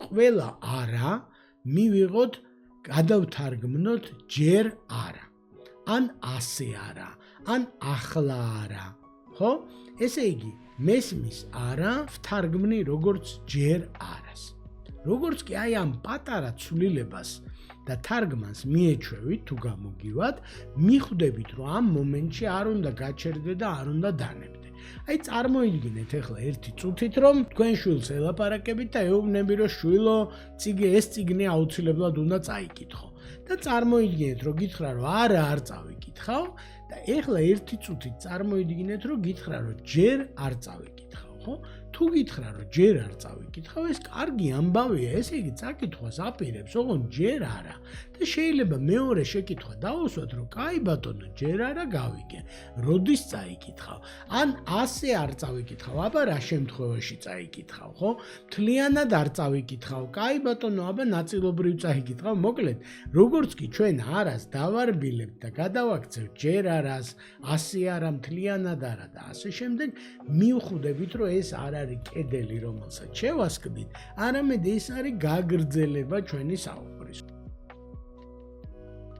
ყველა არა მივიღოთ გადავთარგმნოთ ჯერ არა. ან ასე არა, ან ახლა არა. ხო? ესე იგი, მესმის არა ვთარგმნი როგორც ჯერ არას. როგორც კი აი ამ პატარა ცვლილებას და თარგმანს მიეჩვევით თუ გამოგივათ, მიხვდებით, რომ ამ მომენტში არ უნდა გაჩერდე და არ უნდა დანებდე. აი წარმოიდგინეთ ახლა ერთი წუთით, რომ თქვენ შვილს ელაპარაკებით და ეუბნები, რომ შვილო, ეს წიგნი აუცილებლად უნდა წაიკითხო. და წარმოიდგინეთ, რომ გითხრა, რომ არა, არ წავიკითხავ და ეხლა ერთი წუთით წარმოიდგინეთ, რომ გითხრა, რომ ჯერ არ წავიკითხავ, ხო? თუ გითხრა, რომ ჯერ არ წავიკითხავ, ეს კარგი ამბავია, ესე იგი წაკითხვას აპირებს, ოღონდ ჯერ არა. და შეიძლება მეორე შეკითხვა დავუსვათ, რომ კაი ბატონო, ჯერ არა გავიგე, როდის წაიკითხავ? ან ასე არ წავიკითხავ, აბა რა შემთხვევაში წაიკითხავ, ხო? მთლიანად არ წავიკითხავ, კაი ბატონო, აბა ნაწილობრივ წაიკითხავ, მოკლედ, როგორც კი ჩვენ არას დავარბილებთ და გადავაქცევთ ჯერ არას, ასე არა, მთლიანად არა და ასე შემდეგ, მივხვდებით, რომ ეს არ არის კედელი, რომელსაც შევასკდით, არამედ ეს არის გაგრძელება ჩვენი საუბრის.